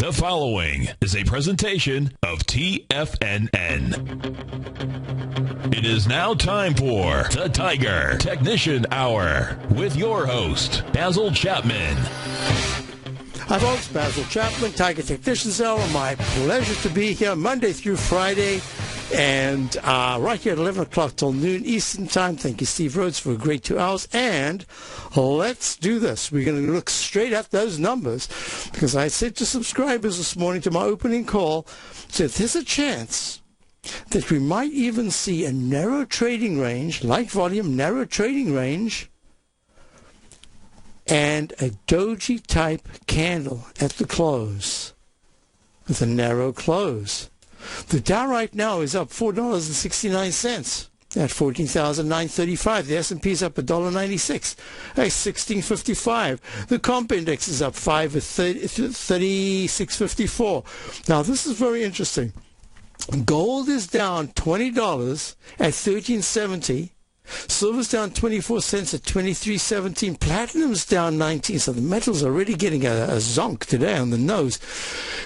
The following is a presentation of TFNN. It is now time for the Tiger Technician Hour with your host, Basil Chapman. Hi folks, Basil Chapman, Tiger Technicians Hour. My pleasure to be here Monday through Friday and right here at 11 o'clock till noon Eastern Time. Thank you, Steve Rhodes, for a great 2 hours. And let's do this. We're going to look straight at those numbers because I said to subscribers this morning to my opening call that there's a chance that we might even see a narrow trading range, light volume, narrow trading range, and a doji type candle at the close with a narrow close. The Dow right now is up $4.69 at 14,935. The S&P is up $1.96 at 1655. The comp index is up 5 at 3654. Now this is very interesting. Gold is down $20 at 1370. Silver's down 24 cents at 23.17. Platinum's down 19. So the metals are already getting a zonk today on the nose.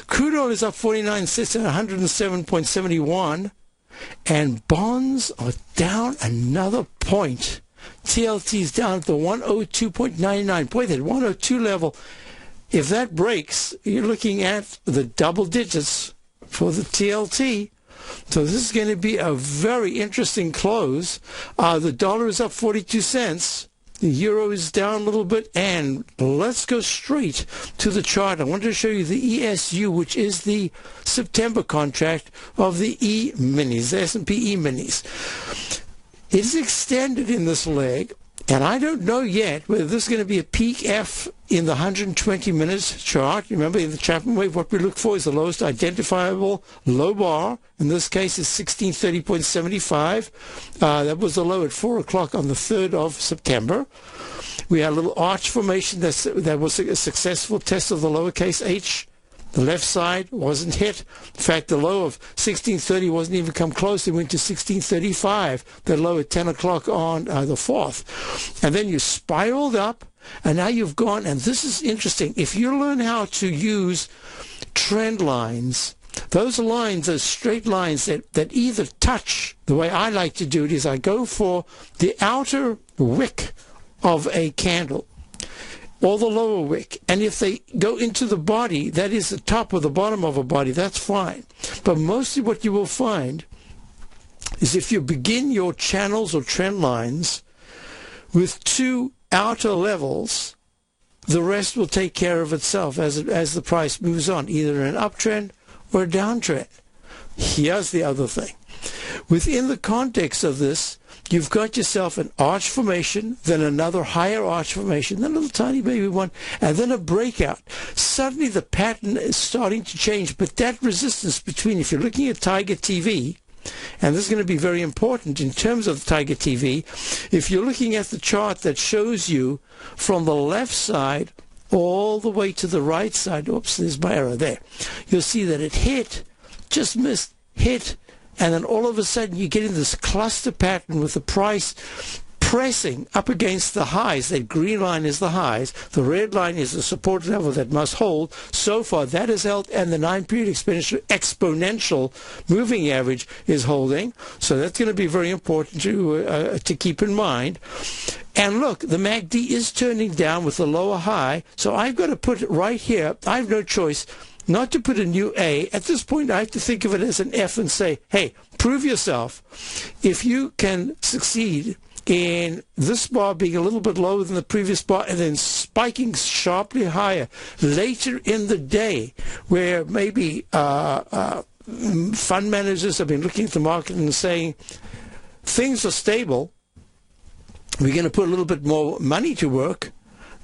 Crude oil is up 49 cents at 107.71. And bonds are down another point. TLT is down at the 102.99. Boy, that 102 level, if that breaks, you're looking at the double digits for the TLT. So this is going to be a very interesting close. The dollar is up 42 cents. The euro is down a little bit. And let's go straight to the chart. I want to show you the ESU, which is the September contract of the E-minis, the S&P E-minis. It is extended in this leg. And I don't know yet whether this is going to be a peak F in the 120 minutes chart. Remember, in the Chapman wave, what we look for is the lowest identifiable low bar. In this case, is 1630.75. That was the low at 4 o'clock on the 3rd of September. We had a little arch formation that was a successful test of the lowercase h. The left side wasn't hit. In fact, the low of 1630 wasn't even come close. It went to 1635, the low at 10 o'clock on the 4th. And then you spiraled up, and now you've gone, and this is interesting. If you learn how to use trend lines, those lines, those straight lines that either touch, the way I like to do it is I go for the outer wick of a candle, or the lower wick. And if they go into the body, that is the top or the bottom of a body, that's fine. But mostly what you will find is if you begin your channels or trend lines with two outer levels, the rest will take care of itself as the price moves on, either an uptrend or a downtrend. Here's the other thing. Within the context of this, you've got yourself an arch formation, then another higher arch formation, then a little tiny baby one, and then a breakout. Suddenly the pattern is starting to change, but that resistance between, if you're looking at Tiger TV, and this is going to be very important in terms of Tiger TV, if you're looking at the chart that shows you from the left side all the way to the right side, oops, there's my arrow there, you'll see that it hit, just missed, hit, and then all of a sudden you get in this cluster pattern with the price pressing up against the highs. That green line is the highs. The red line is the support level that must hold. So far, that is held, and the 9-period exponential moving average is holding. So that's going to be very important to keep in mind. And look, the MACD is turning down with the lower high. So I've got to put it right here. I have no choice not to put a new A. At this point, I have to think of it as an F and say, hey, prove yourself. If you can succeed in this bar being a little bit lower than the previous bar and then spiking sharply higher later in the day, where maybe fund managers have been looking at the market and saying, things are stable, we're going to put a little bit more money to work,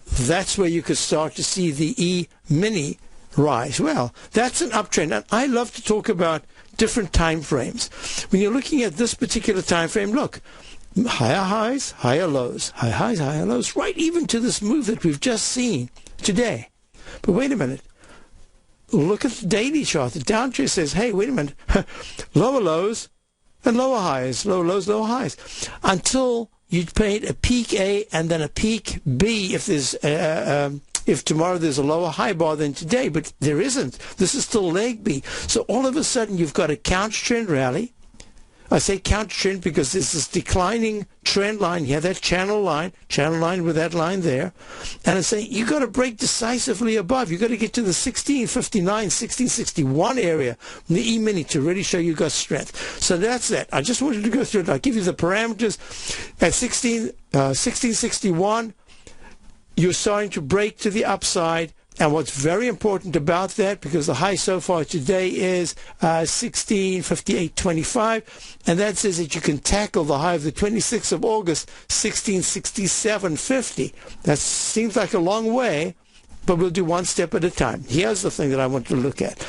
that's where you could start to see the E-mini rise. Well, that's an uptrend, and I love to talk about different time frames. When you're looking at this particular time frame, look, higher highs, higher lows, higher highs, higher lows, right even to this move that we've just seen today. But wait a minute. Look at the daily chart. The downtrend says, hey, wait a minute, lower lows and lower highs, lower lows, lower highs, until you paint a peak A and then a peak B if there's if tomorrow there's a lower high bar than today, but there isn't. This is still leg B. So all of a sudden you've got a counter trend rally. I say counter trend because there's this declining trend line here, that channel line with that line there. And I'm saying you've got to break decisively above. You've got to get to the 1659, 1661 area in the E-mini to really show you got strength. So that's that. I just wanted to go through it. I'll give you the parameters. At 1661, you're starting to break to the upside. And what's very important about that, because the high so far today is 1658.25, and that says that you can tackle the high of the 26th of August, 1667.50. That seems like a long way, but we'll do one step at a time. Here's the thing that I want to look at.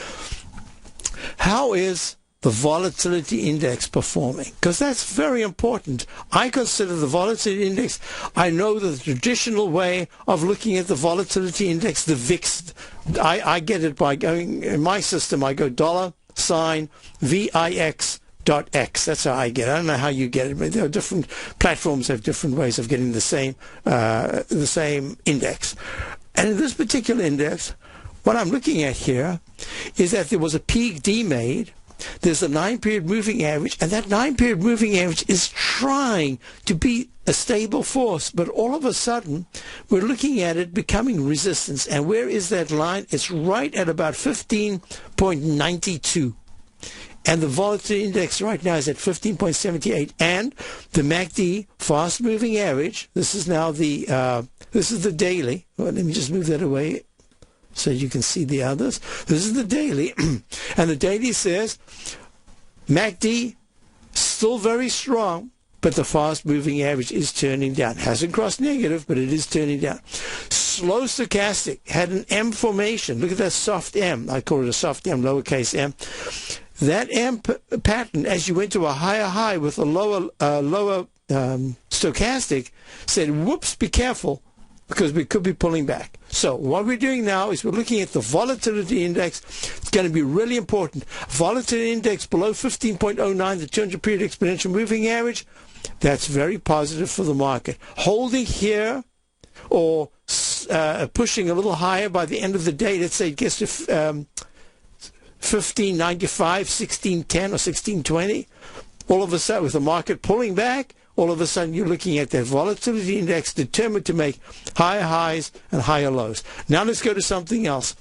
How is the volatility index performing? Because that's very important. I consider the volatility index, I know the traditional way of looking at the volatility index, the VIX, I get it by going, in my system, I go $VIX.X. That's how I get it. I don't know how you get it, but there are different platforms have different ways of getting the same index. And in this particular index, what I'm looking at here is that there was a peak D made. There's a 9-period moving average, and that 9-period moving average is trying to be a stable force, but all of a sudden we're looking at it becoming resistance. And where is that line? It's right at about 15.92. And the volatility index right now is at 15.78. And the MACD fast moving average, this is now the daily. Well, let me just move that away so you can see the others. This is the daily, and the daily says MACD still very strong, but the fast-moving average is turning down. Hasn't crossed negative, but it is turning down. Slow stochastic had an M formation. Look at that soft M. I call it a soft M, lowercase m. That M pattern, as you went to a higher high with a lower stochastic, said, whoops, be careful, because we could be pulling back. So what we're doing now is we're looking at the volatility index. It's going to be really important. Volatility index below 15.09, the 200-period exponential moving average, that's very positive for the market. Holding here or pushing a little higher by the end of the day, let's say it gets to 1595, 1610 or 1620, all of a sudden with the market pulling back, all of a sudden you're looking at that volatility index determined to make higher highs and higher lows. Now let's go to something else.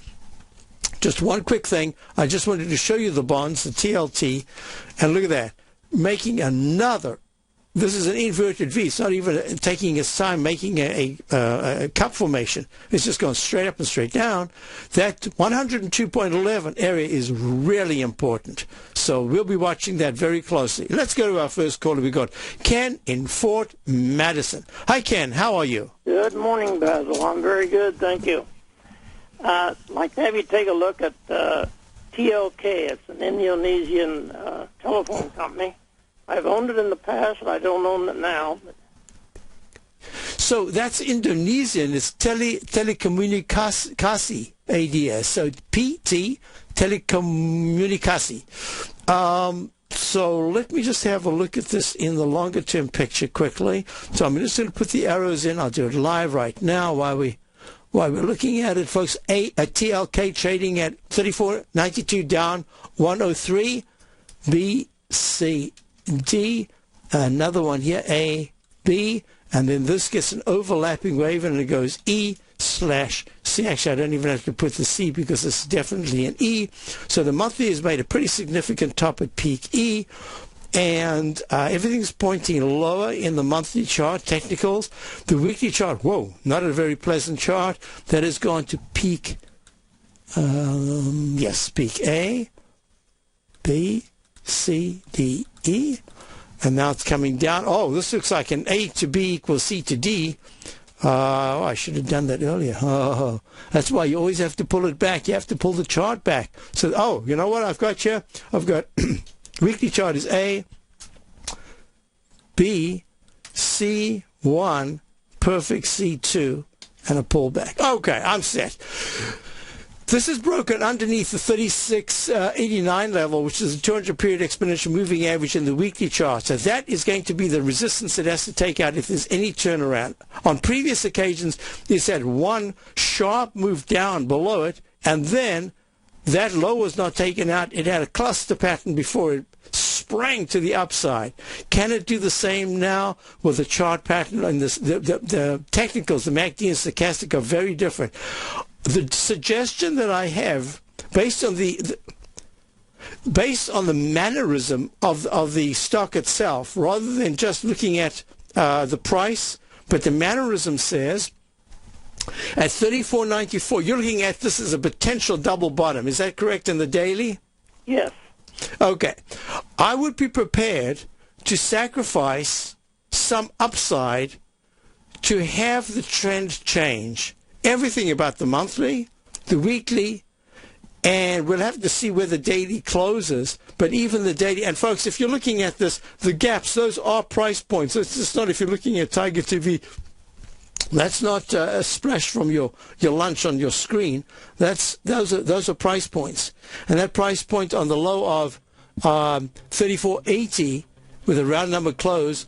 Just one quick thing. I just wanted to show you the bonds, the TLT, and look at that. Making another, this is an inverted V. It's not even taking its time making a cup formation. It's just going straight up and straight down. That 102.11 area is really important. So we'll be watching that very closely. Let's go to our first caller. We got Ken in Fort Madison. Hi, Ken. How are you? Good morning, Basil. I'm very good, thank you. I'd like to have you take a look at TLK. It's an Indonesian telephone company. I've owned it in the past, but I don't own it now. So that's Indonesian. It's Telekomunikasi ADS. So PT, Telekomunikasi. So let me just have a look at this in the longer term picture quickly. So I'm just going to put the arrows in. I'll do it live right now while we're looking at it, folks. A TLK trading at 34.92 down 103. B, C, D, another one here, A, B, and then this gets an overlapping wave and it goes E/C. Actually, I don't even have to put the C because it's definitely an E. So the monthly has made a pretty significant top at peak E, and everything's pointing lower in the monthly chart, technicals. The weekly chart, whoa, not a very pleasant chart. That has gone to peak, peak A, B, C, D, E, and now it's coming down. Oh, this looks like an A to B equals C to D. I should have done that earlier. Oh, that's why you always have to pull it back. You have to pull the chart back. So, oh, you know what I've got here? I've got weekly chart is A, B, C1, perfect C2, and a pullback. Okay, I'm set. This is broken underneath the 3689 level, which is a 200-period exponential moving average in the weekly chart. So that is going to be the resistance it has to take out if there's any turnaround. On previous occasions, it's had one sharp move down below it, and then that low was not taken out. It had a cluster pattern before it sprang to the upside. Can it do the same now with the chart pattern? And the technicals, the MACD and stochastic, are very different. The suggestion that I have, based on the mannerism of the stock itself, rather than just looking at the price, but the mannerism says at 34.94, you're looking at this as a potential double bottom. Is that correct in the daily? Yes. Okay. I would be prepared to sacrifice some upside to have the trend change. Everything about the monthly, the weekly, and we'll have to see where the daily closes. But even the daily, and folks, if you're looking at this, the gaps, those are price points. It's just not, if you're looking at Tiger TV, that's not a splash from your lunch on your screen. Those are price points. And that price point on the low of 34.80 with a round number close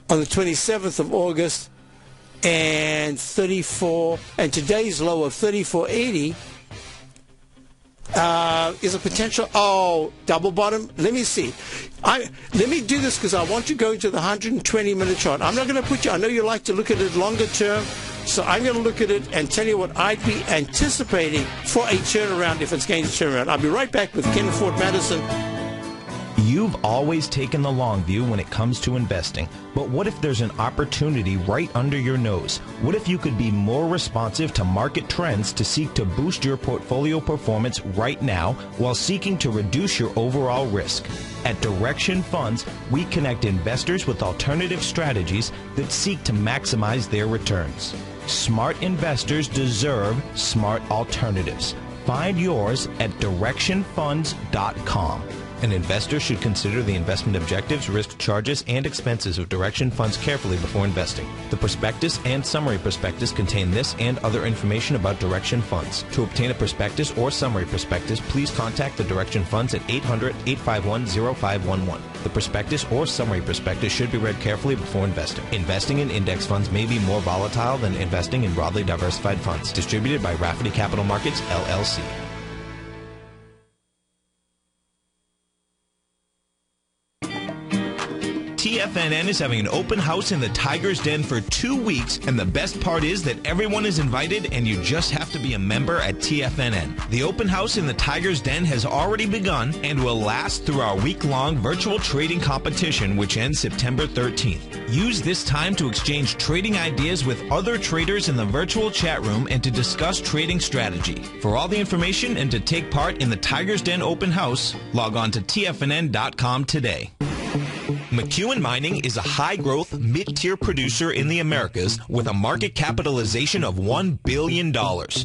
on the 27th of August, and today's low of 34.80 is a potential double bottom. Let me see. Let me do this because I want to go into the 120-minute chart. I'm not going to put you. I know you like to look at it longer term, so I'm going to look at it and tell you what I'd be anticipating for a turnaround if it's going to turn around. I'll be right back with Ken Ford Madison. You've always taken the long view when it comes to investing, but what if there's an opportunity right under your nose? What if you could be more responsive to market trends to seek to boost your portfolio performance right now while seeking to reduce your overall risk? At Direction Funds, we connect investors with alternative strategies that seek to maximize their returns. Smart investors deserve smart alternatives. Find yours at directionfunds.com. An investor should consider the investment objectives, risk charges, and expenses of Direction Funds carefully before investing. The prospectus and summary prospectus contain this and other information about Direction Funds. To obtain a prospectus or summary prospectus, please contact the Direction Funds at 800-851-0511. The prospectus or summary prospectus should be read carefully before investing. Investing in index funds may be more volatile than investing in broadly diversified funds. Distributed by Rafferty Capital Markets, LLC. TFNN is having an open house in the Tiger's Den for 2 weeks, and the best part is that everyone is invited and you just have to be a member at TFNN. The open house in the Tiger's Den has already begun and will last through our week-long virtual trading competition, which ends September 13th. Use this time to exchange trading ideas with other traders in the virtual chat room and to discuss trading strategy. For all the information and to take part in the Tiger's Den open house, log on to TFNN.com today. McEwen Mining is a high-growth, mid-tier producer in the Americas with a market capitalization of $1 billion.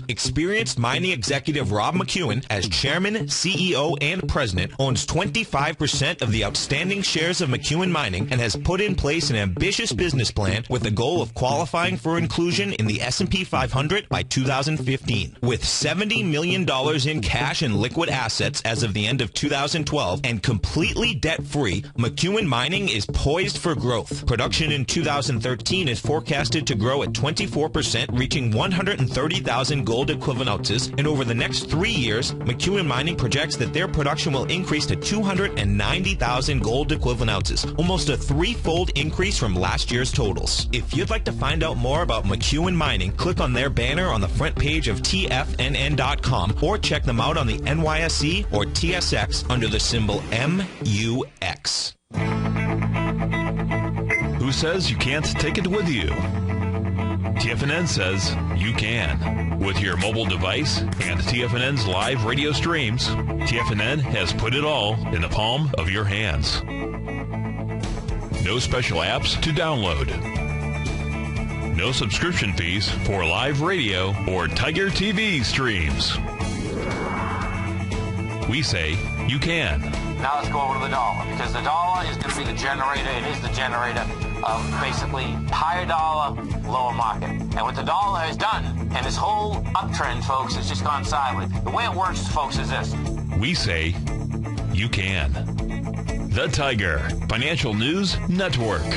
Experienced mining executive Rob McEwen, as chairman, CEO, and president, owns 25% of the outstanding shares of McEwen Mining and has put in place an ambitious business plan with the goal of qualifying for inclusion in the S&P 500 by 2015. With $70 million in cash and liquid assets as of the end of 2012 and completely debt-free, McEwen Mining is poised for growth. Production in 2013 is forecasted to grow at 24%, reaching 130,000 gold equivalent ounces, and over the next 3 years, McEwen Mining projects that their production will increase to 290,000 gold equivalent ounces, almost a threefold increase from last year's totals. If you'd like to find out more about McEwen Mining, click on their banner on the front page of TFNN.com or check them out on the NYSE or TSX under the symbol MUX. Who says you can't take it with you? TFNN says you can. With your mobile device and TFNN's live radio streams, TFNN has put it all in the palm of your hands. No special apps to download. No subscription fees for live radio or Tiger TV streams. We say you can. Now let's go over to the dollar, because the dollar is going to be the generator. It is the generator of basically higher dollar, lower market. And what the dollar has done And this whole uptrend, folks, has just gone sideways. The way it works, folks, is this. We say you can. The Tiger Financial News Network.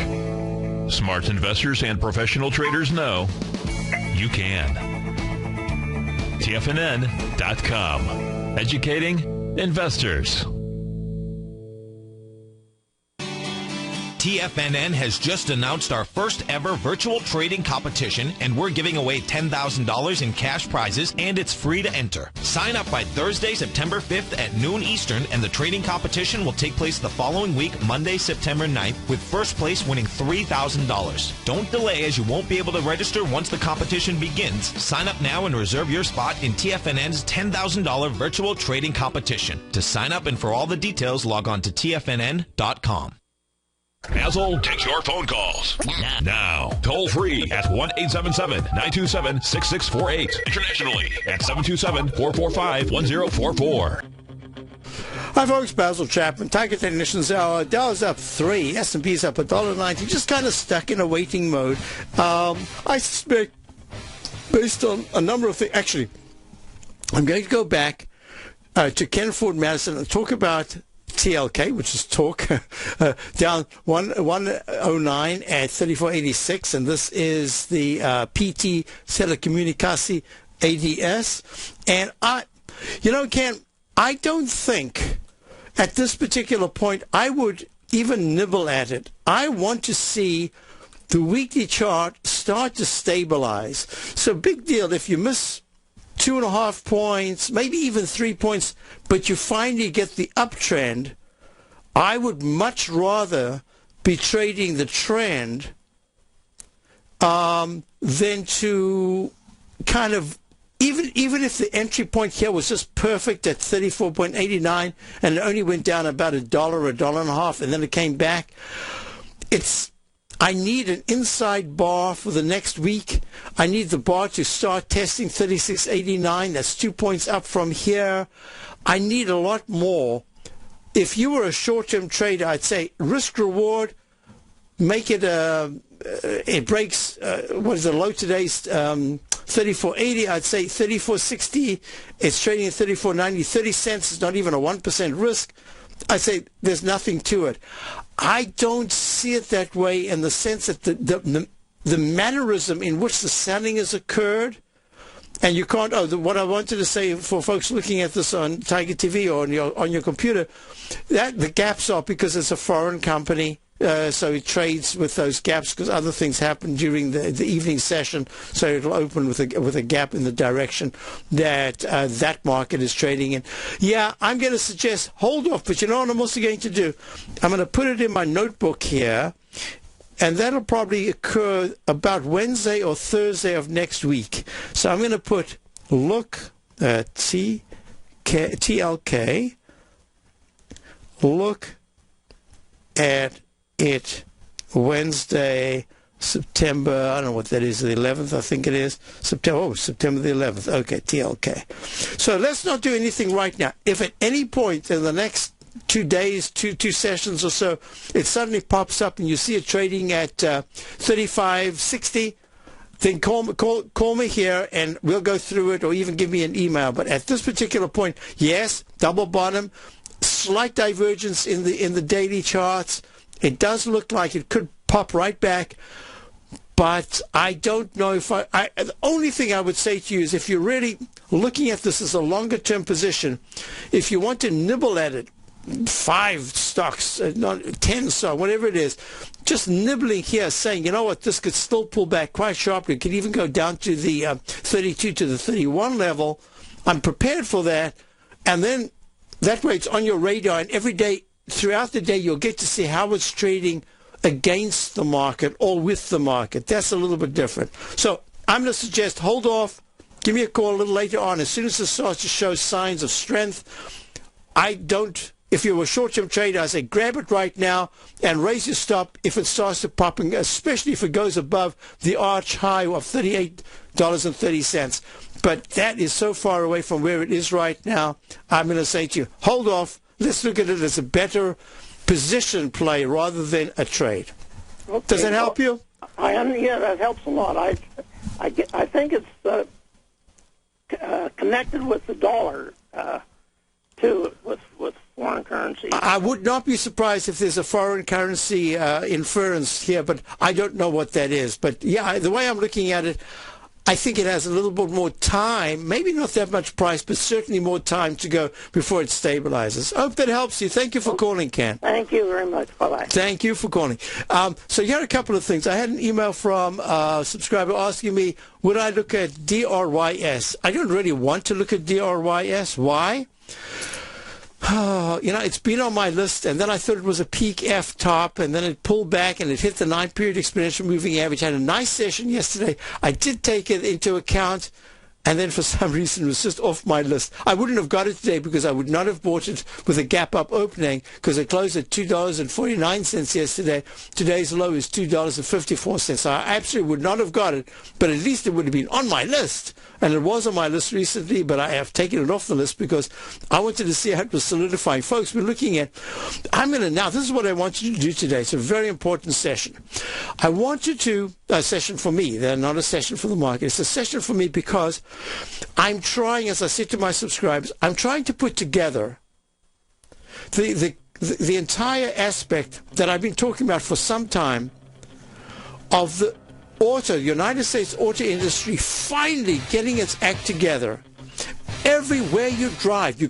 Smart investors and professional traders know you can. TFNN.com. Educating investors. TFNN has just announced our first ever virtual trading competition, and we're giving away $10,000 in cash prizes, and it's free to enter. Sign up by Thursday, September 5th at noon Eastern, and the trading competition will take place the following week, Monday, September 9th, with first place winning $3,000. Don't delay, as you won't be able to register once the competition begins. Sign up now and reserve your spot in TFNN's $10,000 virtual trading competition. To sign up and for all the details, log on to TFNN.com. Basil takes your phone calls now. Toll free at 1-877-927-6648. Internationally at 727-445-1044. Hi folks, Basil Chapman, Tiger Technicians Hour. Dow's up 3, S&P's up $1.90, just kind of stuck in a waiting mode. I suspect, based on a number of things, actually, I'm going to go back to Ken Ford Madison and talk about TLK, which is talk, down 109 at 34.86, and this is the PT Telecomunicatie ADS. And Ken, I don't think at this particular point I would even nibble at it. I want to see the weekly chart start to stabilize. So big deal if you miss 2.5 points, maybe even 3 points, but you finally get the uptrend. I would much rather be trading the trend than to kind of, even if the entry point here was just perfect at 34.89 and it only went down about $1, $1.50, and then it came back. I need an inside bar for the next week. I need the bar to start testing 36.89. That's 2 points up from here. I need a lot more. If you were a short-term trader, I'd say risk-reward, make it it breaks, what is the low today's 34.80. I'd say 34.60. It's trading at 34.90. 30 cents is not even a 1% risk. I say there's nothing to it. I don't see it that way in the sense that the mannerism in which the selling has occurred, and you can't. What I wanted to say for folks looking at this on Tiger TV or on your computer, that the gaps are because it's a foreign company. So it trades with those gaps because other things happen during the evening session. So it'll open with a gap in the direction that that market is trading in. Yeah, I'm going to suggest hold off. But you know what I'm also going to do? I'm going to put it in my notebook here. And that'll probably occur about Wednesday or Thursday of next week. So I'm going to put look at TLK. Look at it Wednesday, September, I don't know what that is, the 11th, I think it is. September the 11th. Okay, TLK. So let's not do anything right now. If at any point in the next 2 days, two sessions or so, it suddenly pops up and you see it trading at 35.60, then call me here and we'll go through it, or even give me an email. But at this particular point, yes, double bottom, slight divergence in the daily charts. It does look like it could pop right back, but I don't know if the only thing I would say to you is, if you're really looking at this as a longer-term position, if you want to nibble at it, 5 stocks, not 10 stocks, whatever it is, just nibbling here, saying, you know what, this could still pull back quite sharply. It could even go down to the 32 to the 31 level. I'm prepared for that, and then that way it's on your radar, and every day, throughout the day, you'll get to see how it's trading against the market or with the market. That's a little bit different. So I'm going to suggest hold off. Give me a call a little later on. As soon as it starts to show signs of strength, if you're a short-term trader, I say grab it right now and raise your stop if it starts to popping, especially if it goes above the arch high of $38.30. But that is so far away from where it is right now. I'm going to say to you, hold off. Let's look at it as a better position play rather than a trade. Okay, does that help you? Yeah, that helps a lot. I think it's connected with the dollar too, with foreign currency. I would not be surprised if there's a foreign currency inference here, but I don't know what that is. But yeah, the way I'm looking at it, I think it has a little bit more time, maybe not that much price, but certainly more time to go before it stabilizes. I hope that helps you. Thank you for calling, Ken. Thank you very much. Bye-bye. Thank you for calling. So here are a couple of things. I had an email from a subscriber asking me, would I look at DRYS? I don't really want to look at DRYS. Why? It's been on my list, and then I thought it was a peak F top, and then it pulled back, and it hit the 9-period exponential moving average. I had a nice session yesterday. I did take it into account, and then for some reason it was just off my list. I wouldn't have got it today because I would not have bought it with a gap-up opening because it closed at $2.49 yesterday. Today's low is $2.54. So I absolutely would not have got it, but at least it would have been on my list. And it was on my list recently, but I have taken it off the list because I wanted to see how it was solidifying. Folks, we're looking at, this is what I want you to do today. It's a very important session. I want you to, a session for me, they're not a session for the market. It's a session for me because I'm trying, as I said to my subscribers, I'm trying to put together the entire aspect that I've been talking about for some time of the United States auto industry finally getting its act together. Everywhere you drive, you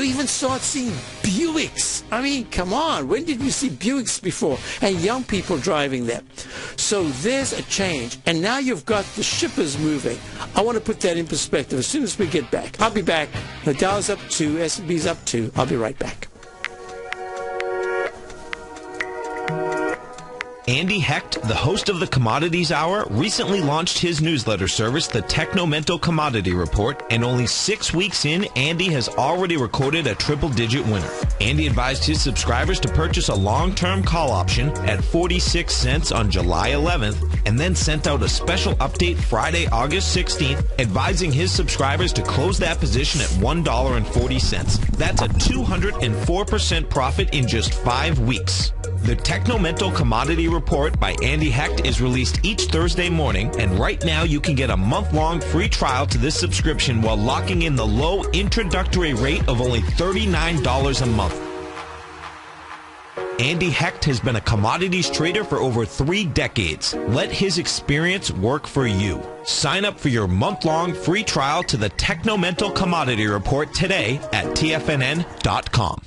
even start seeing Buicks. I mean, come on, when did you see Buicks before? And young people driving them. So there's a change, and now you've got the shippers moving. I want to put that in perspective as soon as we get back. I'll be back. The Dow's up 2, S&P's up 2. I'll be right back. Andy Hecht, the host of the Commodities Hour, recently launched his newsletter service, the Technomental Commodity Report, and only 6 weeks in, Andy has already recorded a triple-digit winner. Andy advised his subscribers to purchase a long-term call option at 46 cents on July 11th, and then sent out a special update Friday, August 16th, advising his subscribers to close that position at $1.40. That's a 204% profit in just 5 weeks. The Technomental Commodity Report by Andy Hecht is released each Thursday morning, and right now you can get a month-long free trial to this subscription while locking in the low introductory rate of only $39 a month. Andy Hecht has been a commodities trader for over 3 decades. Let his experience work for you. Sign up for your month-long free trial to the Technomental Commodity Report today at TFNN.com.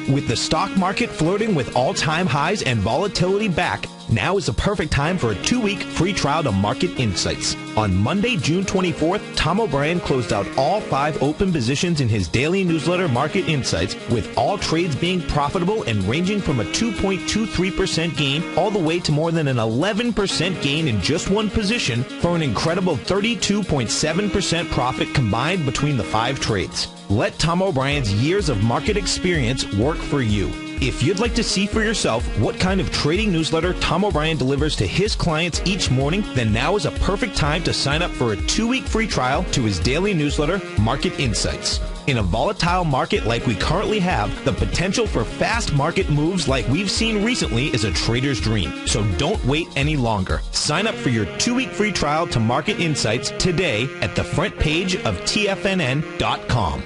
With the stock market flirting with all-time highs and volatility back, now is the perfect time for a 2-week free trial to Market Insights. On Monday, June 24th, Tom O'Brien closed out all 5 open positions in his daily newsletter, Market Insights, with all trades being profitable and ranging from a 2.23% gain all the way to more than an 11% gain in just one position for an incredible 32.7% profit combined between the 5 trades. Let Tom O'Brien's years of market experience work for you. If you'd like to see for yourself what kind of trading newsletter Tom O'Brien delivers to his clients each morning, then now is a perfect time to sign up for a 2-week free trial to his daily newsletter, Market Insights. In a volatile market like we currently have, the potential for fast market moves like we've seen recently is a trader's dream. So don't wait any longer. Sign up for your 2-week free trial to Market Insights today at the front page of TFNN.com.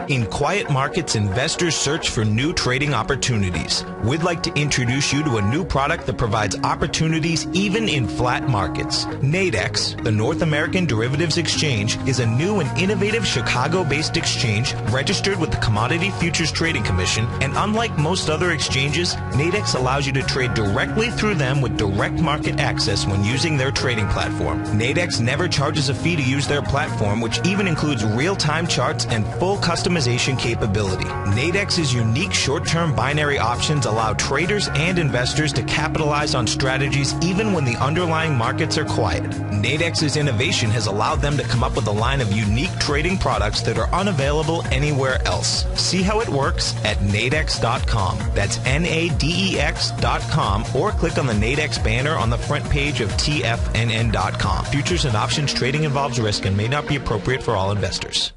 In quiet markets, investors search for new trading opportunities. We'd like to introduce you to a new product that provides opportunities even in flat markets. Nadex, the North American Derivatives Exchange, is a new and innovative Chicago-based exchange registered with the Commodity Futures Trading Commission, and unlike most other exchanges, Nadex allows you to trade directly through them with direct market access when using their trading platform. Nadex never charges a fee to use their platform, which even includes real-time charts and full customization capability. Nadex's unique short-term binary options allow traders and investors to capitalize on strategies even when the underlying markets are quiet. Nadex's innovation has allowed them to come up with a line of unique trading products that are unavailable anywhere else. See how it works at nadex.com. That's NADEX.com, or click on the Nadex banner on the front page of TFNN.com. Futures and options trading involves risk and may not be appropriate for all investors.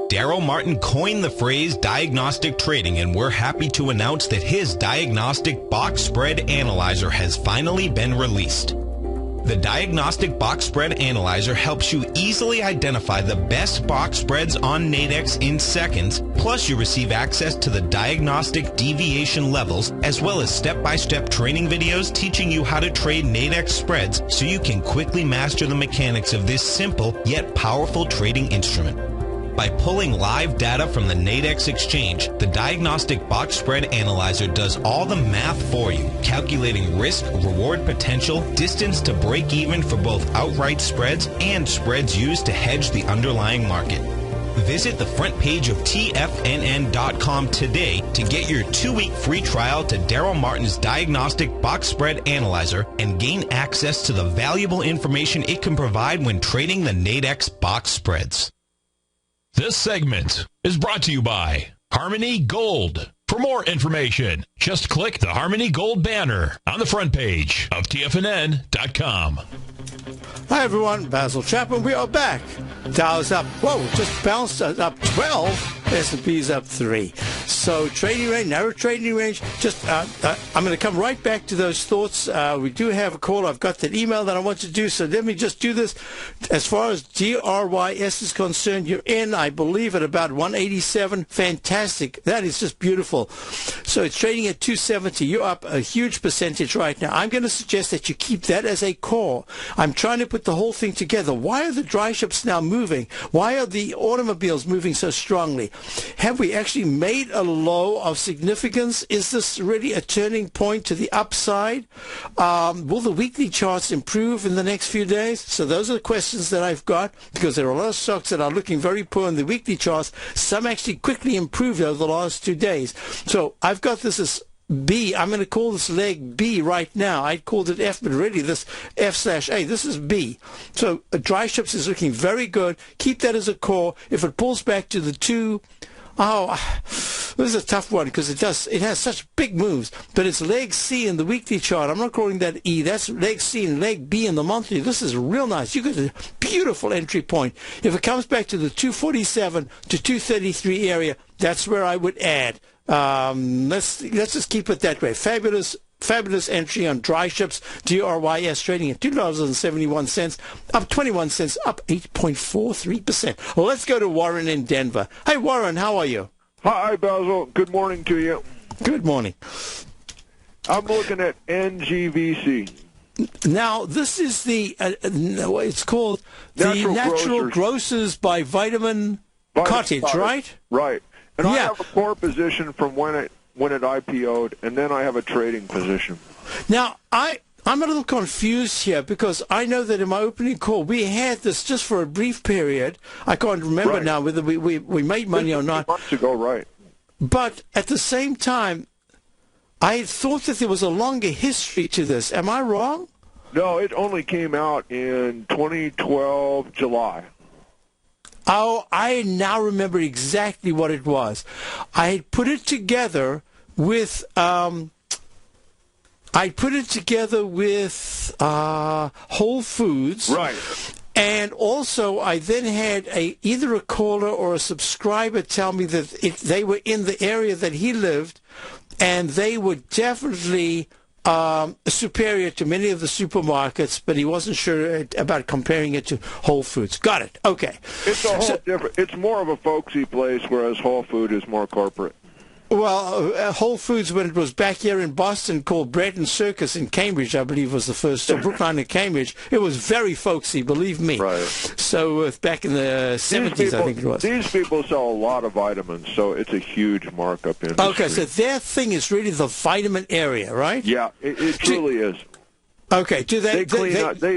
Daryl Martin coined the phrase diagnostic trading, and we're happy to announce that his diagnostic box spread analyzer has finally been released. The Diagnostic Box Spread Analyzer helps you easily identify the best box spreads on Nadex in seconds, plus you receive access to the diagnostic deviation levels, as well as step-by-step training videos teaching you how to trade Nadex spreads so you can quickly master the mechanics of this simple yet powerful trading instrument. By pulling live data from the Nadex exchange, the Diagnostic Box Spread Analyzer does all the math for you, calculating risk, reward potential, distance to break even for both outright spreads and spreads used to hedge the underlying market. Visit the front page of TFNN.com today to get your 2-week free trial to Daryl Martin's Diagnostic Box Spread Analyzer and gain access to the valuable information it can provide when trading the Nadex box spreads. This segment is brought to you by Harmony Gold. For more information, just click the Harmony Gold banner on the front page of TFNN.com. Hi, everyone. Basil Chapman. We are back. Dow's up. Whoa, just bounced up 12. S&P's up 3. So trading range, narrow trading range. Just I'm going to come right back to those thoughts. We do have a call. I've got that email that I want to do. So let me just do this. As far as DRYS is concerned, you're in, I believe, at about 187. Fantastic. That is just beautiful. So it's trading at 270. You're up a huge percentage right now. I'm going to suggest that you keep that as a core. I'm trying to put the whole thing together. Why are the dry ships now moving? Why are the automobiles moving so strongly? Have we actually made a low of significance? Is this really a turning point to the upside? Will the weekly charts improve in the next few days? So those are the questions that I've got, because there are a lot of stocks that are looking very poor in the weekly charts. Some actually quickly improved over the last 2 days. So I've got this as B. I'm going to call this leg B right now. I called it F, but really this F/A. This is B. So dry ships is looking very good. Keep that as a core. If it pulls back to the 2, this is a tough one because it has such big moves. But it's leg C in the weekly chart. I'm not calling that E. That's leg C and leg B in the monthly. This is real nice. You got a beautiful entry point. If it comes back to the 247 to 233 area, that's where I would add. Let's just keep it that way. Fabulous entry on dry ships. DRYS trading at $2.71, up 21 cents, up 8.43%. Well, let's go to Warren in Denver. Hey, Warren, how are you? Hi, Basil. Good morning to you. Good morning. I'm looking at NGVC. Now, this is it's called the Natural Grocers by Vitamin Cottage, right? Right. And I have a core position from when it IPO'd, and then I have a trading position. Now, I'm a little confused here because I know that in my opening call we had this just for a brief period. I can't remember now whether we made money or not. Months ago, right. But at the same time, I thought that there was a longer history to this. Am I wrong? No, it only came out in 2012, July. Oh, I now remember exactly what it was. I had put it together with Whole Foods. Right. And also, I then had either a caller or a subscriber tell me that they were in the area that he lived, and they were definitely superior to many of the supermarkets, but he wasn't sure about comparing it to Whole Foods. Got it. Okay. It's a whole different. It's more of a folksy place, whereas Whole Food is more corporate. Well, Whole Foods, when it was back here in Boston, called Bread and Circus in Cambridge, I believe was the first, Brookline and Cambridge, it was very folksy, believe me. Right. So back in the 70s, I think it was. These people sell a lot of vitamins, so it's a huge markup industry. Okay, so their thing is really the vitamin area, right? Yeah, it truly is. Okay, they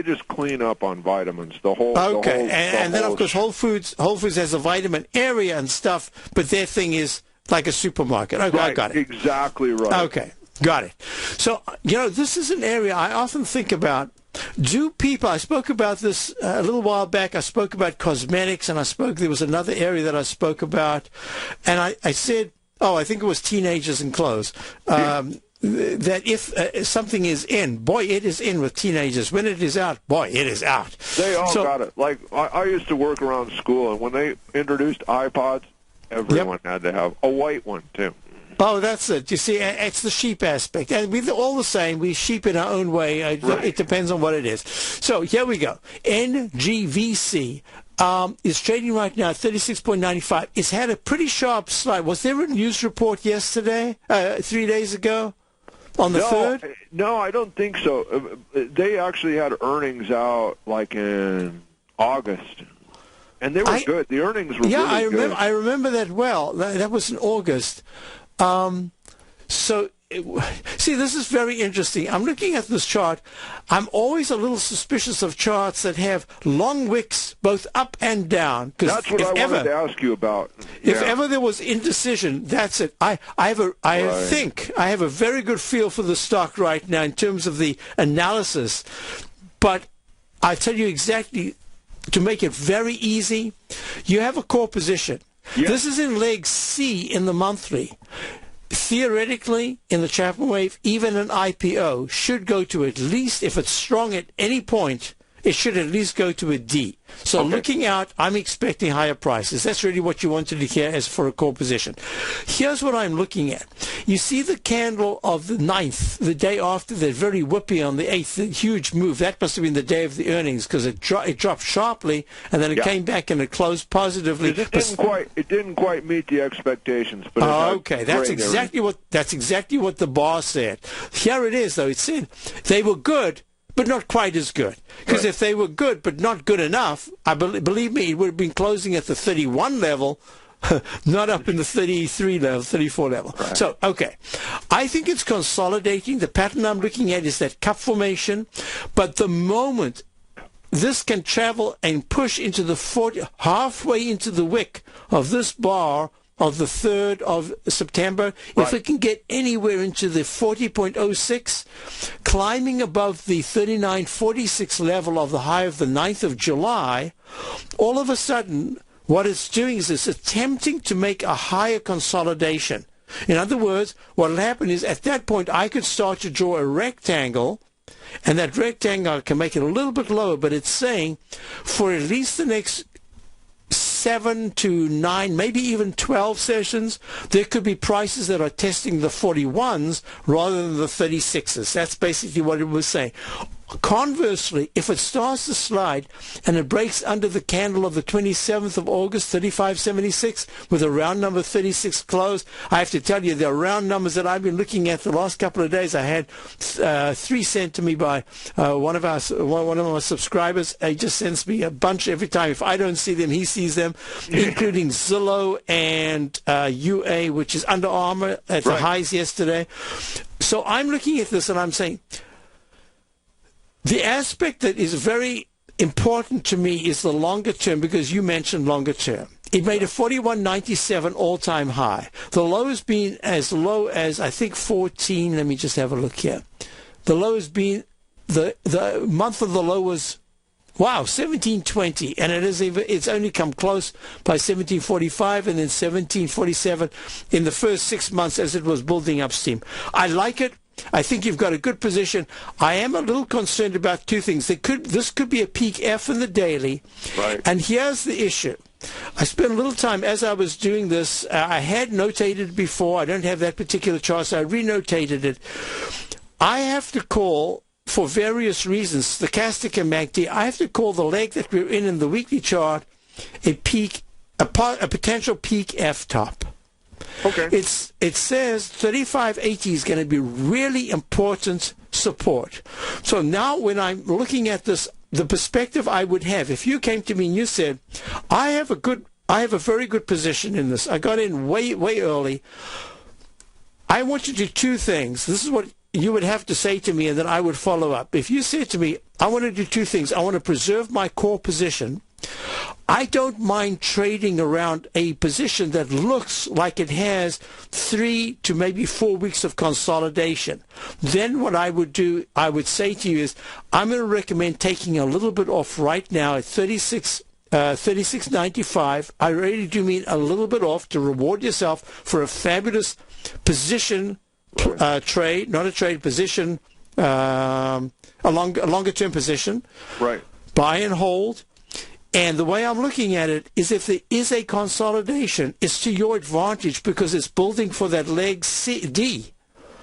just clean up on vitamins. The whole. Okay, and then of course Whole Foods has a vitamin area and stuff, but their thing is like a supermarket. Okay, right, I got it. Exactly right. Okay, got it. So, this is an area I often think about. I spoke about this a little while back. I spoke about cosmetics, and there was another area that I spoke about, and I said, I think it was teenagers and clothes. that if something is in, boy, it is in with teenagers. When it is out, boy, it is out. They all got it. Like, I used to work around school, and when they introduced iPods, everyone had to have a white one, too. Oh, that's it. You see, it's the sheep aspect. And we're all the same. We sheep in our own way. It depends on what it is. So here we go. NGVC is trading right now at 36.95. It's had a pretty sharp slide. Was there a news report yesterday, 3 days ago? On the 3rd? No, I don't think so. They actually had earnings out like in August, and they were good. The earnings were really good. I remember that well. That was in August. See, this is very interesting. I'm looking at this chart. I'm always a little suspicious of charts that have long wicks both up and down. That's what I wanted to ask you about. If ever there was indecision, that's it. I think I have a very good feel for the stock right now in terms of the analysis. But I tell you exactly, to make it very easy, you have a core position. Yeah. This is in leg C in the monthly. Theoretically, in the Chapman wave, even an IPO should go to at least, if it's strong at any point, it should at least go to a D. So looking out, I'm expecting higher prices. That's really what you wanted to hear as for a core position. Here's what I'm looking at. You see the candle of the 9th, the day after that very whippy on the 8th, the huge move. That must have been the day of the earnings because it dropped sharply and then it came back and it closed positively. It didn't quite meet the expectations. But okay, that's exactly what the bar said. Here it is, though. It said they were good, but not quite as good. Because if they were good, but not good enough, believe me, it would have been closing at the 31 level, not up in the 33 level, 34 level. Right. So, okay. I think it's consolidating. The pattern I'm looking at is that cup formation. But the moment this can travel and push into the halfway into the wick of this bar of the 3rd of September, if it can get anywhere into the 40.06, climbing above the 39.46 level of the high of the 9th of July, all of a sudden, what it's doing is it's attempting to make a higher consolidation. In other words, what will happen is at that point, I could start to draw a rectangle, and that rectangle can make it a little bit lower, but it's saying for at least the next 7 to 9, maybe even 12 sessions, there could be prices that are testing the 41s rather than the 36s. That's basically what it was saying. Conversely, if it starts to slide and it breaks under the candle of the 27th of August, 35.76, with a round number 36 close, I have to tell you, the round numbers that I've been looking at the last couple of days, I had 3 sent to me by one of my subscribers. He just sends me a bunch every time. If I don't see them, he sees them, including Zillow and UA, which is Under Armour at the highs yesterday. So I'm looking at this and I'm saying, the aspect that is very important to me is the longer term, because you mentioned longer term. It made a 41.97 all-time high. The low has been as low as, I think, 14. Let me just have a look here. The low has been, the month of the low was, 1720, and it's only come close by 1745 and then 1747 in the first 6 months as it was building up steam. I like it. I think you've got a good position. I am a little concerned about 2 things. This could be a peak F in the daily. Right. And here's the issue. I spent a little time as I was doing this. I had notated it before. I don't have that particular chart, so I renotated it. I have to call, for various reasons, stochastic and MACD, I have to call the leg that we're in the weekly chart a potential peak F top. Okay. It says 35.80 is going to be really important support. So now when I'm looking at this, the perspective I would have, if you came to me and you said, I have a very good position in this. I got in way early. I want you to do 2 things. This is what you would have to say to me, and then I would follow up. If you said to me, I want to do 2 things. I want to preserve my core position. I don't mind trading around a position that looks like it has 3 to maybe 4 weeks of consolidation. Then what I would do, I would say to you is, I'm going to recommend taking a little bit off right now at 36.95. I really do mean a little bit off to reward yourself for a fabulous position trade, not a trade position, a longer-term position. Right. Buy and hold. And the way I'm looking at it is if there is a consolidation, it's to your advantage because it's building for that leg D.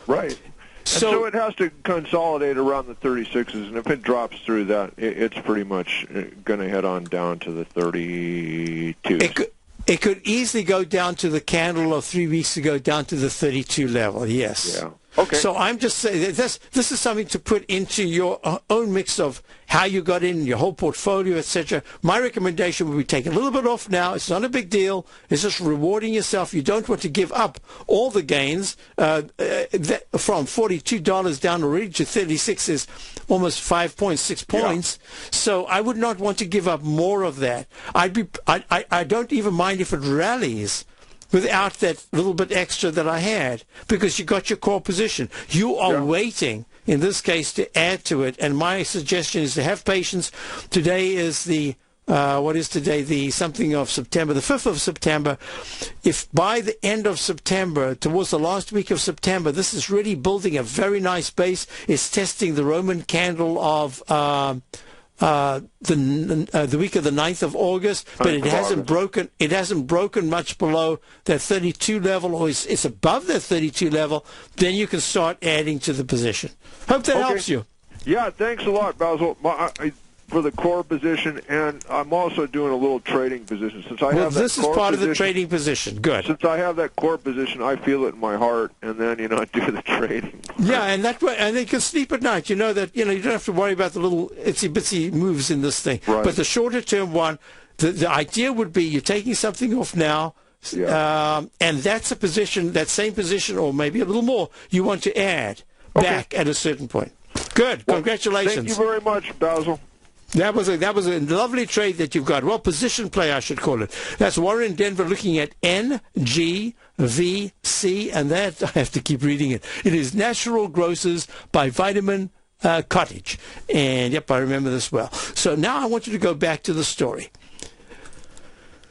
Right. So it has to consolidate around the 36s, and if it drops through that, it's pretty much going to head on down to the 32s. It could easily go down to the candle of 3 weeks ago, down to the 32 level, yes. Yeah. Okay. So I'm just saying this is something to put into your own mix of how you got in, your whole portfolio, etc. My recommendation would be take a little bit off now. It's not a big deal. It's just rewarding yourself. You don't want to give up all the gains. From $42 down already to 36 is almost 5.6 points. Yeah. So I would not want to give up more of that. I don't even mind if it rallies without that little bit extra that I had, because you got your core position. You are waiting, in this case, to add to it. And my suggestion is to have patience. Today is the, what is today? The something of September, the 5th of September. If by the end of September, towards the last week of September, this is really building a very nice base. It's testing the Roman candle of the week of the 9th of August, but it hasn't broken. It hasn't broken much below that 32 level, or it's above that 32 level. Then you can start adding to the position. Hope that helps you. Yeah, thanks a lot, Basil, for the core position, and I'm also doing a little trading position since I have that. This is part of the trading position. Good. Since I have that core position, I feel it in my heart, and then I do the trading. Yeah, and that way, and you can sleep at night. You know that you don't have to worry about the little itsy bitsy moves in this thing. Right. But the shorter term one, the idea would be you're taking something off now. Yeah. And that's a position, that same position, or maybe a little more, you want to add back at a certain point. Good. Well, congratulations. Thank you very much, Basil. That was a lovely trade that you've got. Well, position play, I should call it. That's Warren Denver looking at NGVC, and that, I have to keep reading it. It is Natural Grocers by Vitamin Cottage. And, yep, I remember this well. So now I want you to go back to the story.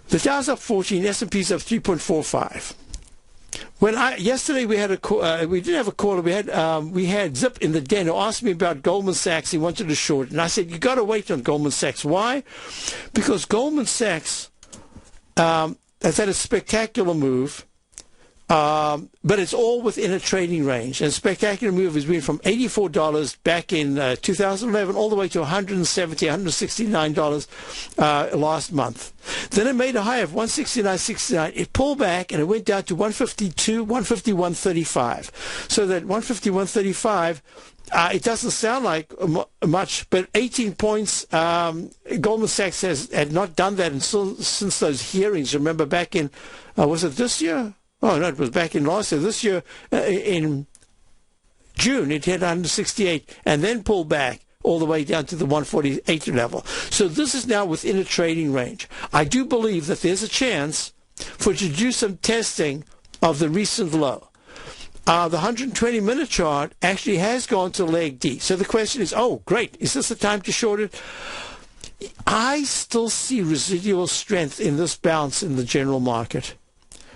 The Dow's up 14, S&P's up 3.45. Yesterday we had we didn't have a caller. We had Zip in the den who asked me about Goldman Sachs. He wanted to short, and I said you got to wait on Goldman Sachs. Why? Because Goldman Sachs has had a spectacular move, but it's all within a trading range. And spectacular move has been from $84 back in 2011 all the way to $170, $169 last month. Then it made a high of 169.69. It pulled back and it went down to 152, 151.35. So that 151.35, it doesn't sound like much, but 18 points. Goldman Sachs had not done that since those hearings. Remember back in, was it this year? Oh, no, it was back in last year. This year, in June, it hit 168 and then pulled back all the way down to the 148 level. So this is now within a trading range. I do believe that there's a chance for it to do some testing of the recent low. The 120-minute chart actually has gone to leg D. So the question is, oh, great, is this the time to short it? I still see residual strength in this bounce in the general market.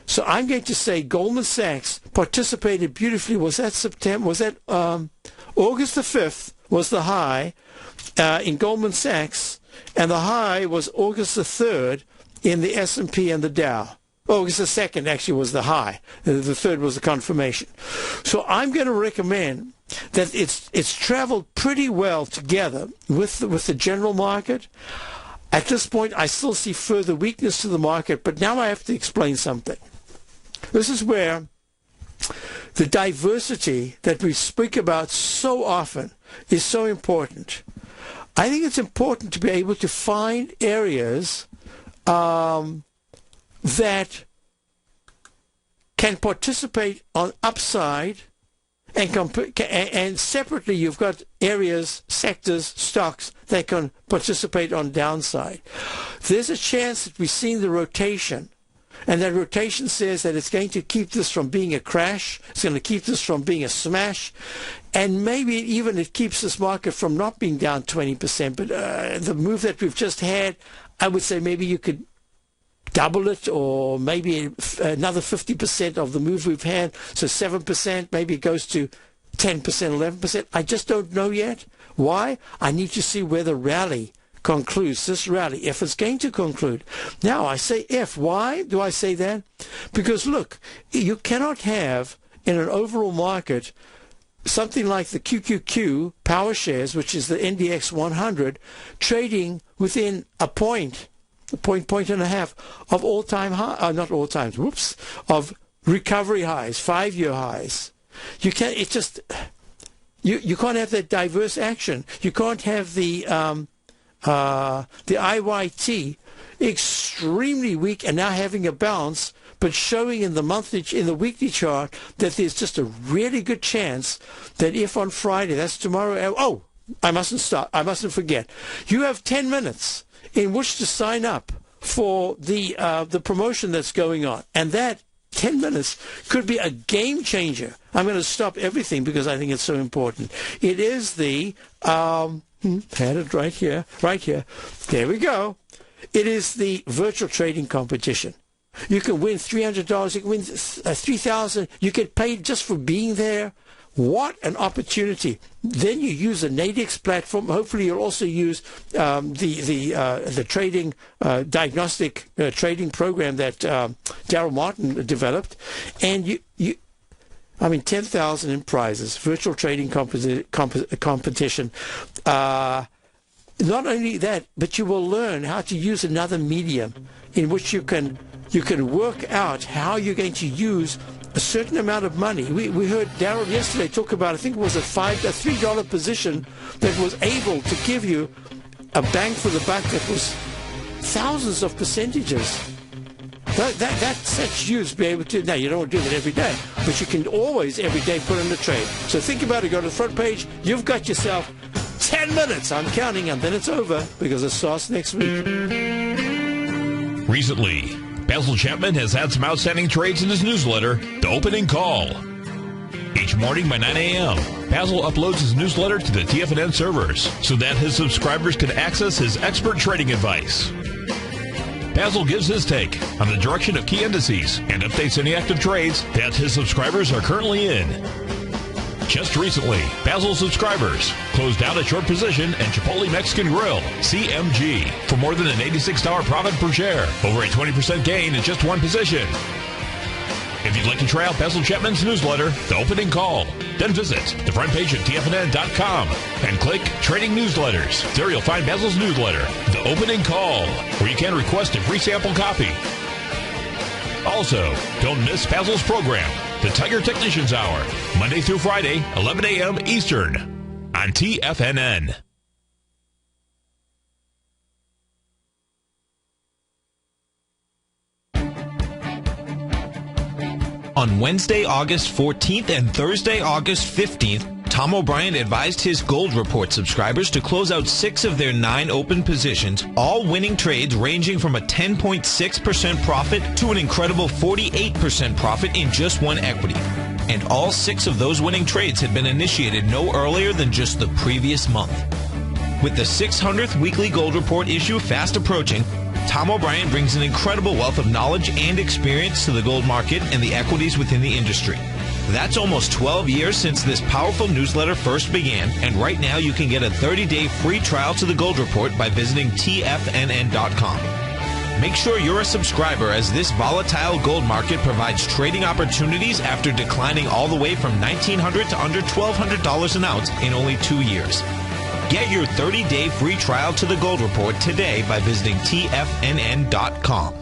So I'm going to say Goldman Sachs participated beautifully. Was that September? Was that August the 5th was the high in Goldman Sachs, and the high was August the 3rd in the S&P and the Dow. August the 2nd actually was the high. The 3rd was the confirmation. So I'm going to recommend that it's traveled pretty well together with the general market. At this point, I still see further weakness to the market, but now I have to explain something. This is where the diversity that we speak about so often is so important. I think it's important to be able to find areas that can participate on upside, and separately you've got areas, sectors, stocks that can participate on downside. There's a chance that we've seen the rotation, and that rotation says that it's going to keep this from being a crash, it's going to keep this from being a smash, and maybe even it keeps this market from not being down 20%. But the move that we've just had, I would say maybe you could double it, or maybe another 50% of the move we've had. So 7%, maybe it goes to 10%, 11%. I just don't know yet. Why? I need to see where the rally concludes, this rally, if it's going to conclude. Now, I say if. Why do I say that? Because, look, you cannot have, in an overall market, something like the QQQ power shares, which is the NDX 100, trading within a point and a half of all-time high, not all times, of recovery highs, 5-year highs. You can't, it's just, you can't have that diverse action. You can't have the IYT extremely weak and now having a bounce, but showing in the weekly chart that there's just a really good chance that if on Friday, that's tomorrow, I mustn't forget. You have 10 minutes in which to sign up for the promotion that's going on. And that 10 minutes could be a game changer. I'm going to stop everything because I think it's so important. It is the, had it right here. There we go. It is the virtual trading competition. You can win $300. You can win $3,000. You get paid just for being there. What an opportunity! Then you use a Nadix platform. Hopefully, you'll also use the trading diagnostic trading program that Daryl Martin developed, and you 10,000 in prizes. Virtual trading competition. Not only that, but you will learn how to use another medium in which you can work out how you're going to use a certain amount of money. We heard Daryl yesterday talk about, I think it was a $3 position that was able to give you a bang for the buck that was thousands of percentages. That's such use to be able to. Now, you don't do that every day, but you can always, every day, put in a trade. So think about it. Go to the front page. You've got yourself 10 minutes. I'm counting, and then it's over because it starts next week. Recently, Basil Chapman has had some outstanding trades in his newsletter, The Opening Call. Each morning by 9 a.m., Basil uploads his newsletter to the TFNN servers so that his subscribers can access his expert trading advice. Basil gives his take on the direction of key indices and updates any active trades that his subscribers are currently in. Just recently, Basil subscribers closed out a short position in Chipotle Mexican Grill, CMG, for more than an $86 profit per share, over a 20% gain in just one position. If you'd like to try out Basil Chapman's newsletter, The Opening Call, then visit the front page at TFNN.com and click Trading Newsletters. There you'll find Basil's newsletter, The Opening Call, where you can request a free sample copy. Also, don't miss Basil's program, The Tiger Technicians Hour, Monday through Friday, 11 a.m. Eastern, on TFNN. On Wednesday, August 14th and Thursday, August 15th, Tom O'Brien advised his Gold Report subscribers to close out 6 of their 9 open positions, all winning trades ranging from a 10.6% profit to an incredible 48% profit in just one equity. And all 6 of those winning trades had been initiated no earlier than just the previous month. With the 600th weekly Gold Report issue fast approaching, Tom O'Brien brings an incredible wealth of knowledge and experience to the gold market and the equities within the industry. That's almost 12 years since this powerful newsletter first began, and right now you can get a 30-day free trial to the Gold Report by visiting TFNN.com. Make sure you're a subscriber, as this volatile gold market provides trading opportunities after declining all the way from $1,900 to under $1,200 an ounce in only 2 years. Get your 30-day free trial to the Gold Report today by visiting TFNN.com.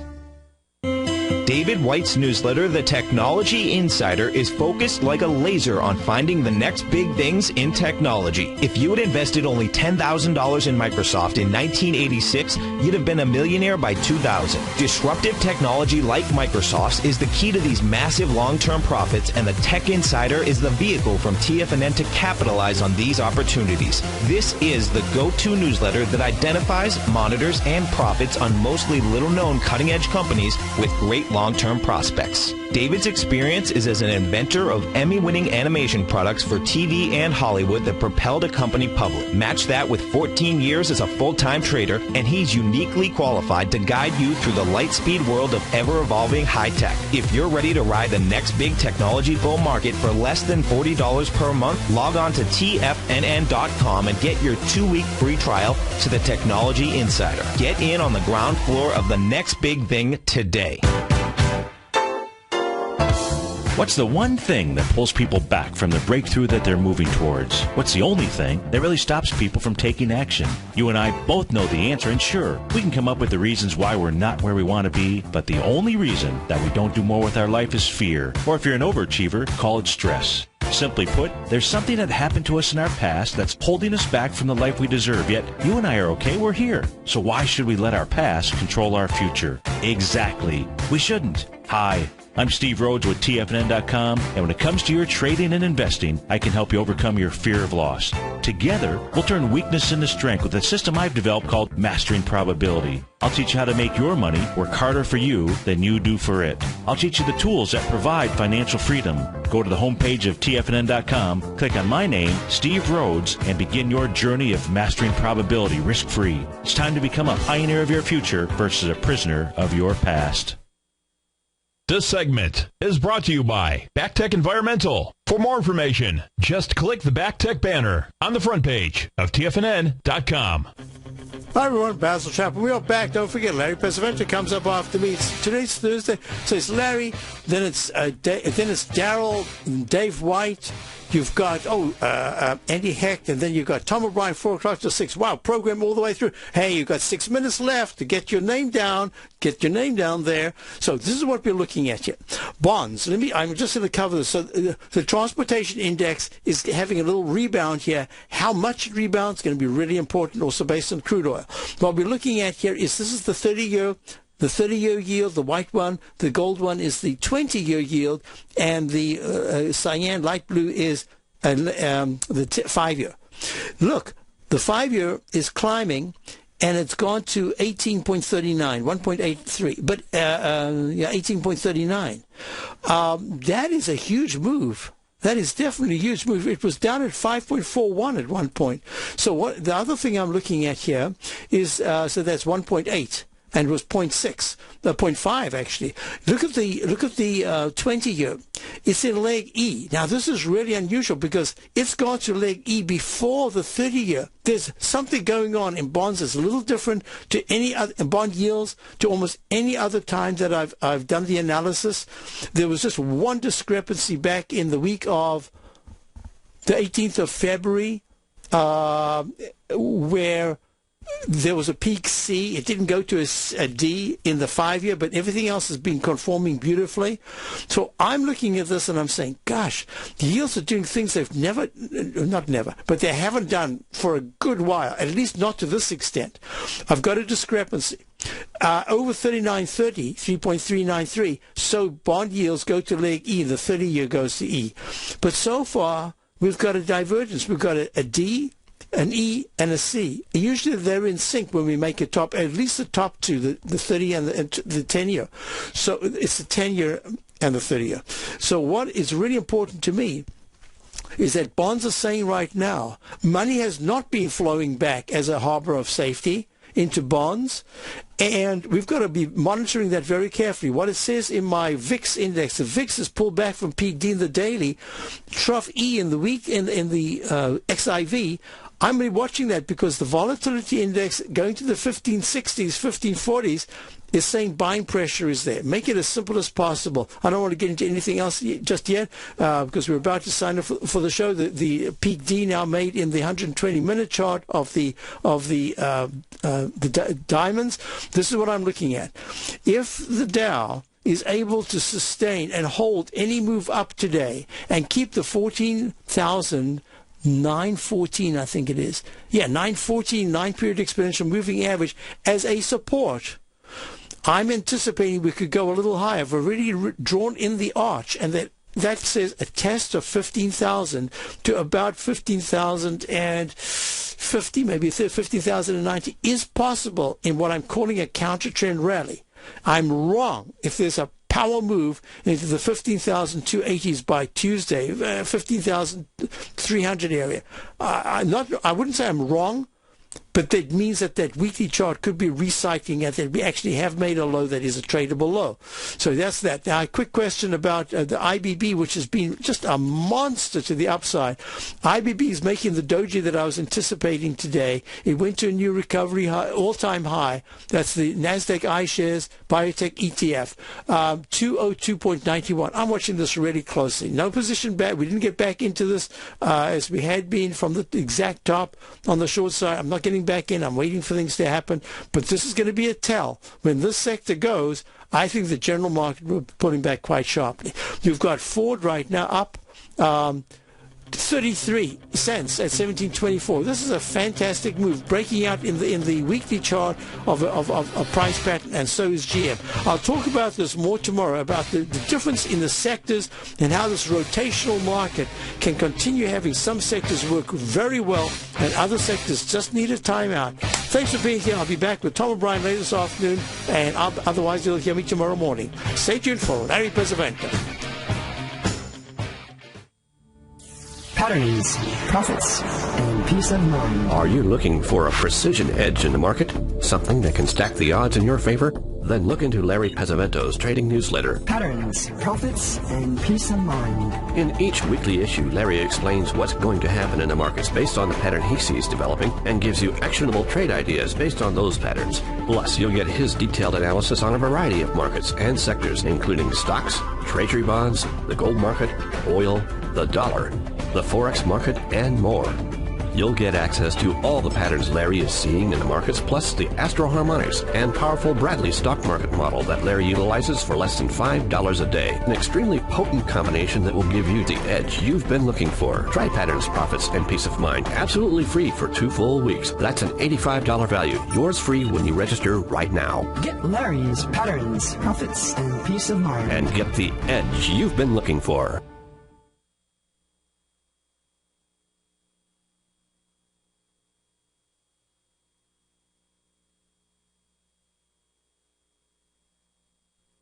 David White's newsletter, The Technology Insider, is focused like a laser on finding the next big things in technology. If you had invested only $10,000 in Microsoft in 1986, you'd have been a millionaire by 2000. Disruptive technology like Microsoft's is the key to these massive long-term profits, and the Tech Insider is the vehicle from TFNN to capitalize on these opportunities. This is the go-to newsletter that identifies, monitors, and profits on mostly little-known cutting-edge companies with great long-term long-term prospects. David's experience is as an inventor of Emmy-winning animation products for TV and Hollywood that propelled a company public. Match that with 14 years as a full-time trader, and he's uniquely qualified to guide you through the light-speed world of ever-evolving high-tech. If you're ready to ride the next big technology bull market for less than $40 per month, log on to TFNN.com and get your 2-week free trial to the Technology Insider. Get in on the ground floor of the next big thing today. What's the one thing that pulls people back from the breakthrough that they're moving towards? What's the only thing that really stops people from taking action? You and I both know the answer, and sure, we can come up with the reasons why we're not where we want to be, but the only reason that we don't do more with our life is fear. Or if you're an overachiever, call it stress. Simply put, there's something that happened to us in our past that's holding us back from the life we deserve, yet you and I are okay, we're here. So why should we let our past control our future? Exactly. We shouldn't. Hi, I'm Steve Rhodes with TFNN.com, and when it comes to your trading and investing, I can help you overcome your fear of loss. Together, we'll turn weakness into strength with a system I've developed called Mastering Probability. I'll teach you how to make your money work harder for you than you do for it. I'll teach you the tools that provide financial freedom. Go to the homepage of TFNN.com, click on my name, Steve Rhodes, and begin your journey of mastering probability risk-free. It's time to become a pioneer of your future versus a prisoner of your past. This segment is brought to you by BackTech Environmental. For more information, just click the BackTech banner on the front page of TFNN.com. Hi, everyone. Basil Chapman. We are back. Don't forget, Larry Pesavento comes up after me. Today's Thursday, so it's Larry, then it's Daryl, Dave White. You've got, Andy Heck, and then you've got Tom O'Brien, 4 o'clock to 6. Wow, program all the way through. Hey, you've got 6 minutes left to get your name down. Get your name down there. So this is what we're looking at here. Bonds. I'm just going to cover this. So the transportation index is having a little rebound here. How much it rebounds is going to be really important, also based on crude oil. What we're looking at here is this is the 30-year. The 30-year yield, the white one, the gold one is the 20-year yield, and the cyan, light blue, is the 5-year. Look, the 5-year is climbing, and it's gone to 18.39, 1.83, but 18.39. That is a huge move. That is definitely a huge move. It was down at 5.41 at one point. So the other thing I'm looking at here is, so that's 1.8. And it was 0.5 actually. Look at the 20-year. It's in leg E. Now this is really unusual because it's gone to leg E before the 30-year. There's something going on in bonds that's a little different to any other bond yields to almost any other time that I've done the analysis. There was just one discrepancy back in the week of the 18th of February, where there was a peak C. It didn't go to a D in the 5-year, but everything else has been conforming beautifully. So I'm looking at this and I'm saying, gosh, the yields are doing things they've but they haven't done for a good while, at least not to this extent. I've got a discrepancy. Over 39.30, 3.393, so bond yields go to leg E, the 30-year goes to E. But so far, we've got a divergence. We've got a D, an E, and a C. Usually they're in sync when we make a top, at least the top two, the 30 and the 10-year. So it's the 10-year and the 30-year. So what is really important to me is that bonds are saying right now, money has not been flowing back as a harbor of safety into bonds, and we've got to be monitoring that very carefully. What it says in my VIX index, the VIX is pulled back from peak D in the daily, trough E in the week in the XIV. I'm really watching that because the volatility index going to the 1560s, 1540s is saying buying pressure is there. Make it as simple as possible. I don't want to get into anything else just yet because we're about to sign up for the show. The peak D now made in the 120-minute chart of the diamonds. This is what I'm looking at. If the Dow is able to sustain and hold any move up today and keep the 914, I think it is. Yeah, 914, 9-period exponential moving average as a support. I'm anticipating we could go a little higher. I've already drawn in the arch, and that says a test of 15,000 to about 15,050, maybe 15,090 is possible in what I'm calling a counter-trend rally. I'm wrong if there's a power move into the 15,280s by Tuesday, 15,300 area. I wouldn't say I'm wrong, but that means that weekly chart could be recycling and that we actually have made a low that is a tradable low. So that's that. Now, a quick question about the IBB, which has been just a monster to the upside. IBB is making the doji that I was anticipating today. It went to a new recovery high, all-time high. That's the NASDAQ iShares Biotech ETF, 202.91. I'm watching this really closely. No position back. We didn't get back into this as we had been from the exact top on the short side. I'm not getting back in. I'm waiting for things to happen. But this is going to be a tell. When this sector goes, I think the general market will be pulling back quite sharply. You've got Ford right now up 33 cents at 17.24. This is a fantastic move, breaking out in the weekly chart of a price pattern, and so is GM. I'll talk about this more tomorrow, about the difference in the sectors and how this rotational market can continue having some sectors work very well and other sectors just need a timeout. Thanks for being here. I'll be back with Tom O'Brien later this afternoon, and otherwise you'll hear me tomorrow morning. Stay tuned for Larry Pesavento. Patterns, profits, and peace of mind. Are you looking for a precision edge in the market? Something that can stack the odds in your favor? Then look into Larry Pesavento's trading newsletter. Patterns, profits, and peace of mind. In each weekly issue, Larry explains what's going to happen in the markets based on the pattern he sees developing and gives you actionable trade ideas based on those patterns. Plus, you'll get his detailed analysis on a variety of markets and sectors, including stocks, treasury bonds, the gold market, oil, the dollar, the Forex market, and more. You'll get access to all the patterns Larry is seeing in the markets, plus the Astro Harmonics and powerful Bradley stock market model that Larry utilizes for less than $5 a day. An extremely potent combination that will give you the edge you've been looking for. Try Patterns, Profits, and Peace of Mind absolutely free for 2 full weeks. That's an $85 value. Yours free when you register right now. Get Larry's Patterns, Profits, and Peace of Mind. And get the edge you've been looking for.